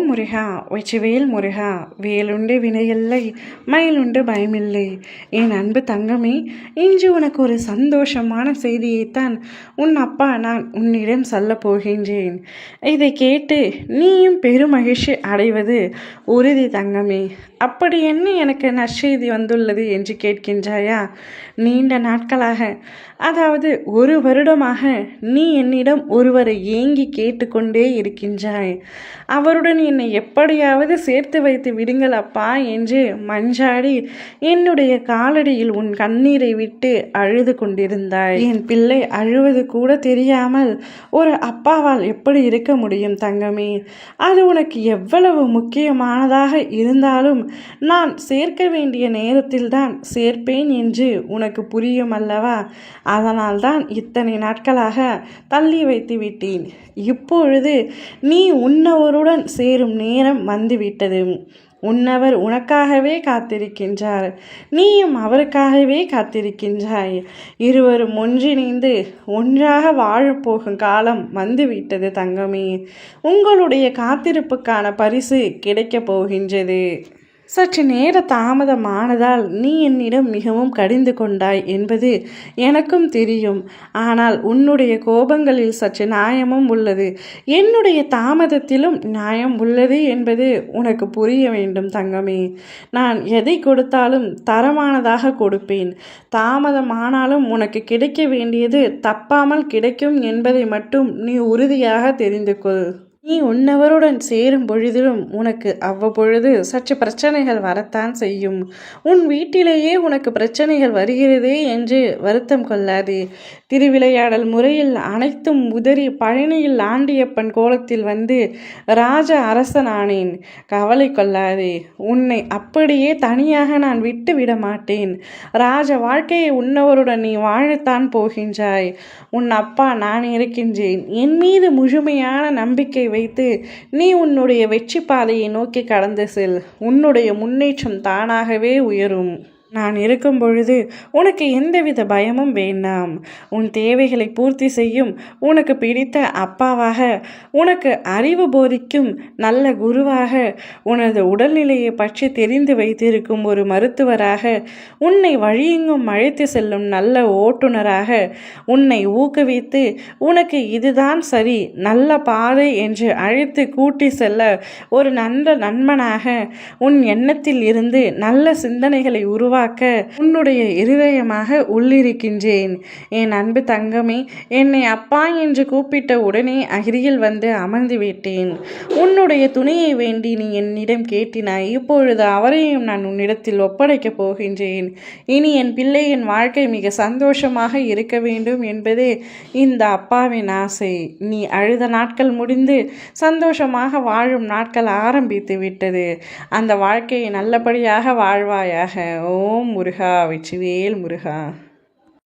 முருகா வெற்றிவேல் முருகா, வேலுண்டு வினையில்லை மயிலுண்டு பயமில்லை. என் அன்பு தங்கமே, இன்று உனக்கு ஒரு சந்தோஷமான செய்தியைத்தான் உன் அப்பா நான் உன்னிடம் சொல்ல போகின்றேன். இதை கேட்டு நீயும் பெருமகிழ்ச்சி அடைவது உறுதி தங்கமே. அப்படி என்ன எனக்கு நற்செய்தி வந்துள்ளது என்று கேட்கின்றாயா? நீண்ட நாட்களாக, அதாவது 1 வருடமாக நீ என்னிடம் ஒருவரை ஏங்கி கேட்டுக்கொண்டே இருக்கின்றாய். அவருடன் என்னை எப்படியாவது சேர்த்து வைத்து விடுங்கள் அப்பா என்று மஞ்சாடி என்னுடைய காலடியில் உன் கண்ணீரை விட்டு அழுது கொண்டிருந்தாய். என் பிள்ளை அழுவது கூட தெரியாமல் ஒரு அப்பாவால் எப்படி இருக்க முடியும் தங்கமே? அது உனக்கு எவ்வளவு முக்கியமானதாக இருந்தாலும் நான் சேர்க்க வேண்டிய நேரத்தில்தான் சேர்ப்பேன் என்று உனக்கு புரியும் அல்லவா? அதனால்தான் இத்தனை நாட்களாக தள்ளி வைத்து விட்டேன். இப்பொழுது நீ உன்னவருடன் சேரும் நேரம் வந்துவிட்டது. உன்னவர் உனக்காகவே காத்திருக்கின்றார், நீயும் அவருக்காகவே காத்திருக்கின்றாய். இருவரும் ஒன்றிணைந்து ஒன்றாக வாழப்போகும் காலம் வந்துவிட்டது தங்கமே. உங்களுடைய காத்திருப்புக்கான பரிசு கிடைக்கப் போகின்றது. சற்று நேர தாமதமானதால் நீ என்னிடம் மிகவும் கடிந்து கொண்டாய் என்பது எனக்கும் தெரியும். ஆனால் உன்னுடைய கோபங்களில் சற்று நியாயமும் உள்ளது, என்னுடைய தாமதத்திலும் நியாயம் உள்ளது என்பது உனக்கு புரிய வேண்டும் தங்கமே. நான் எதை கொடுத்தாலும் தரமானதாக கொடுப்பேன். தாமதமானாலும் உனக்கு கிடைக்க வேண்டியது தப்பாமல் கிடைக்கும் என்பதை மட்டும் நீ உறுதியாக தெரிந்து கொள். நீ உன்னவருடன் சேரும் பொழுதிலும் உனக்கு அவ்வப்பொழுது சற்று பிரச்சனைகள் வரத்தான் செய்யும். உன் வீட்டிலேயே உனக்கு பிரச்சனைகள் வருகிறதே என்று வருத்தம் கொள்ளாதே. திருவிளையாடல் முறையில் அனைத்தும் உதறி பழனியில் ஆண்டியப்பன் கோலத்தில் வந்து ராஜ அரசனானேன். கவலை கொள்ளாதே. உன்னை அப்படியே தனியாக நான் விட்டு விட மாட்டேன். ராஜ வாழ்க்கையை உன்னவருடன் நீ வாழத்தான் போகின்றாய். உன் அப்பா நான் இருக்கின்றேன். என் மீது முழுமையான நம்பிக்கை வைத்து நீ உன்னுடைய வெற்றி பாதையை நோக்கி கடந்து செல். உன்னுடைய முன்னேற்றம் தானாகவே உயரும். நான் இருக்கும் பொழுது உனக்கு எந்தவித பயமும் வேண்டாம். உன் தேவைகளை பூர்த்தி செய்யும் உனக்கு பிடித்த அப்பாவாக, உனக்கு அறிவு போதிக்கும் நல்ல குருவாக, உனது உடல்நிலையை பற்றி தெரிந்து வைத்திருக்கும் ஒரு மருத்துவராக, உன்னை வழியெங்கும் அழைத்து செல்லும் நல்ல ஓட்டுநராக, உன்னை ஊக்குவித்து உனக்கு இதுதான் சரி, நல்ல பாதை என்று அழைத்து கூட்டி செல்ல ஒரு நல்ல நண்பனாக, உன் எண்ணத்தில் இருந்து நல்ல சிந்தனைகளை உருவாக்க உன்னுடைய இருதயமாக உள்ளிருக்கின்றேன். என் அன்பு தங்கமே, என்னை அப்பா என்று கூப்பிட்ட உடனே அருகில் வந்து அமர்ந்து விட்டேன். உன்னுடைய துணையை வேண்டி நீ என்னிடம் கேட்டினாய். இப்பொழுது அவரையும் நான் உன்னிடத்தில் ஒப்படைக்கப் போகின்றேன். இனி என் பிள்ளையின் வாழ்க்கை மிக சந்தோஷமாக இருக்க வேண்டும் என்பதே இந்த அப்பாவின் ஆசை. நீ அழுத நாட்கள் முடிந்து சந்தோஷமாக வாழும் நாட்கள் ஆரம்பித்து விட்டது. அந்த வாழ்க்கையை நல்லபடியாக வாழ்வாயாக. ஓம் முருகா வெற்றிவேல் முருகா.